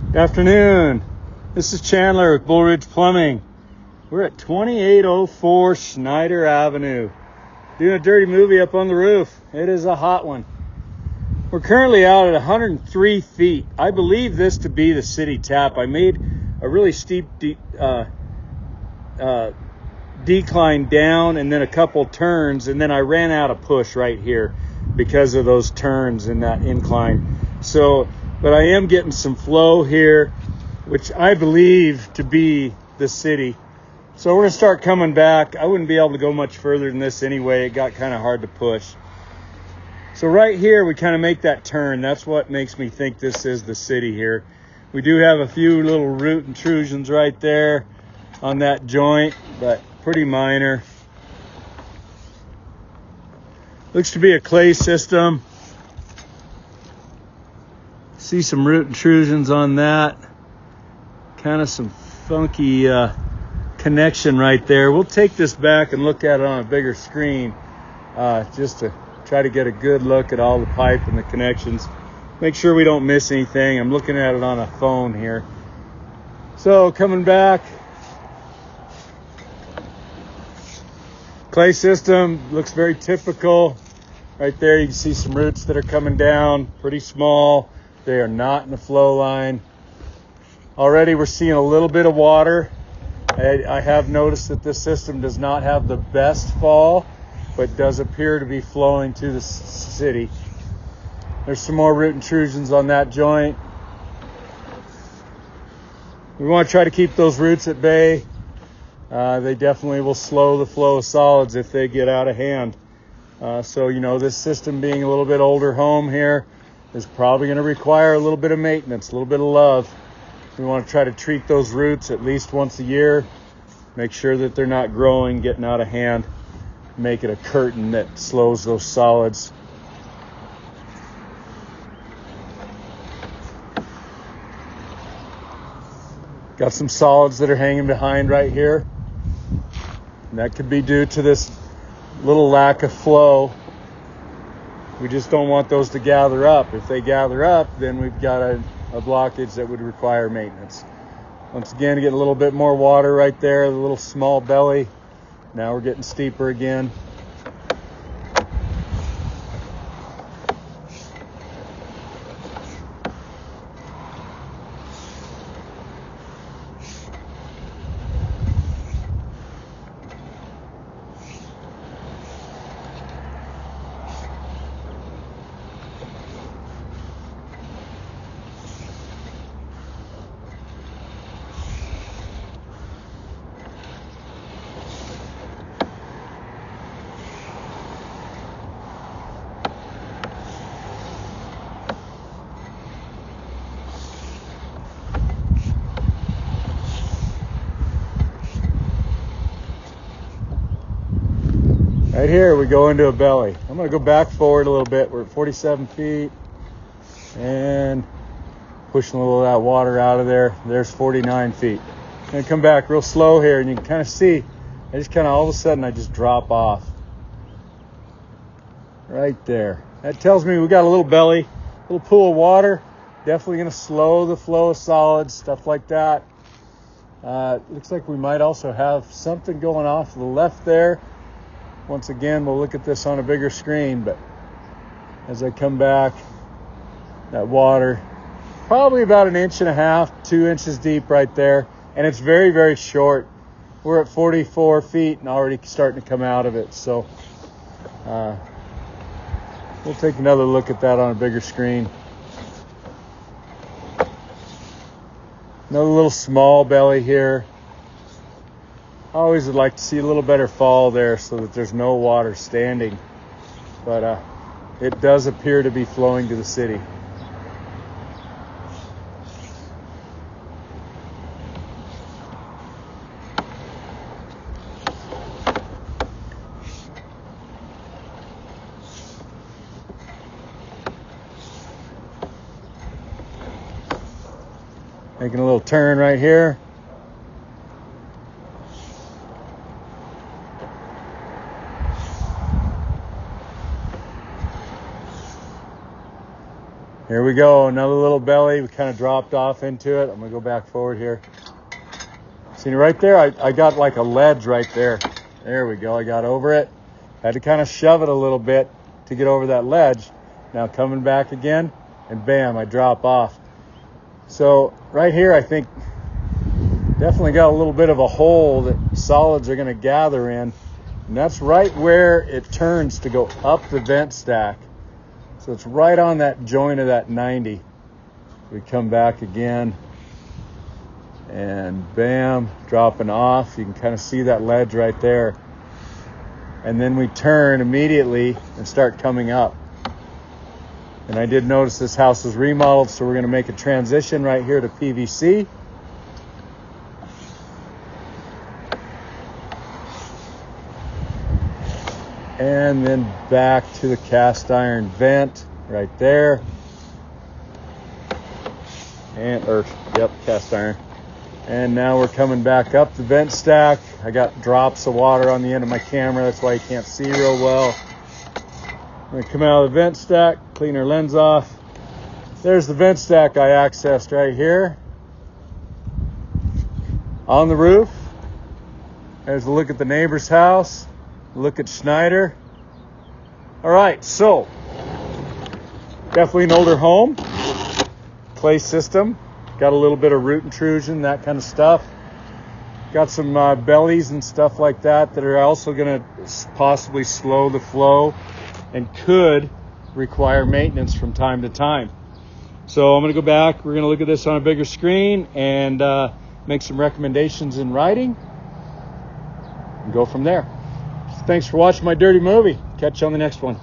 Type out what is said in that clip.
Good afternoon. This is Chandler with Bull Ridge Plumbing. We're at 2804 Snyder Avenue. Doing a dirty movie up on the roof. It is a hot one. We're currently out at 103 feet. I believe this to be the city tap. I made a really steep decline down and then a couple turns, and then I ran out of push right here because of those turns and that incline. But I am getting some flow here, which I believe to be the city. So we're gonna start coming back. I wouldn't be able to go much further than this anyway. It got kind of hard to push. So right here, we kind of make that turn. That's what makes me think this is the city here. We do have a few little root intrusions right there on that joint, but pretty minor. Looks to be a clay system. See some root intrusions on that. Kind of some funky connection right there. We'll take this back and look at it on a bigger screen just to try to get a good look at all the pipe and the connections. Make sure we don't miss anything. I'm looking at it on a phone here. So coming back. Clay system looks very typical. Right there you can see some roots that are coming down, pretty small. They are not in the flow line. Already we're seeing a little bit of water. I have noticed that this system does not have the best fall, but does appear to be flowing to the city. There's some more root intrusions on that joint. We want to try to keep those roots at bay. They definitely will slow the flow of solids if they get out of hand. So, this system being a little bit older home here is probably going to require a little bit of maintenance, a little bit of love. We want to try to treat those roots at least once a year. Make sure that they're not growing, getting out of hand. Make it a curtain that slows those solids. Got some solids that are hanging behind right here. And that could be due to this little lack of flow. We just don't want those to gather up. If they gather up, then we've got a blockage that would require maintenance. Once again, getting a little bit more water right there, the little small belly. Now we're getting steeper again. Right here, we go into a belly. I'm going to go back forward a little bit. We're at 47 feet and pushing a little of that water out of there. There's 49 feet. I'm going to come back real slow here, and you can kind of see, I just kind of all of a sudden, I just drop off. Right there. That tells me we got a little belly, a little pool of water. Definitely going to slow the flow of solids, stuff like that. Looks like we might also have something going off to the left there. Once again, we'll look at this on a bigger screen, but as I come back, that water, probably about 1.5 inches, 2 inches deep right there. And it's very, very short. We're at 44 feet and already starting to come out of it. So we'll take another look at that on a bigger screen. Another little small belly here. I always would like to see a little better fall there so that there's no water standing. But it does appear to be flowing to the city. Making a little turn right here. Here we go, another little belly. We kind of dropped off into it. I'm gonna go back forward here. See right there? I got like a ledge right there. There we go, I got over it. Had to kind of shove it a little bit to get over that ledge. Now coming back again, and bam, I drop off. So right here, I think definitely got a little bit of a hole that solids are gonna gather in. And that's right where it turns to go up the vent stack. So it's right on that joint of that 90. We come back again and bam, dropping off. You can kind of see that ledge right there. And then we turn immediately and start coming up. And I did notice this house was remodeled, so we're going to make a transition right here to PVC. And then back to the cast iron vent right there. And, cast iron. And now we're coming back up the vent stack. I got drops of water on the end of my camera. That's why you can't see real well. I'm gonna come out of the vent stack, clean our lens off. There's the vent stack I accessed right here. On the roof. There's a look at the neighbor's house. Look at Snyder. All right, so definitely an older home. Clay system. Got a little bit of root intrusion, that kind of stuff. Got some bellies and stuff like that that are also going to possibly slow the flow and could require maintenance from time to time. So I'm going to go back. We're going to look at this on a bigger screen and make some recommendations in writing and go from there. Thanks for watching my dirty movie. Catch you on the next one.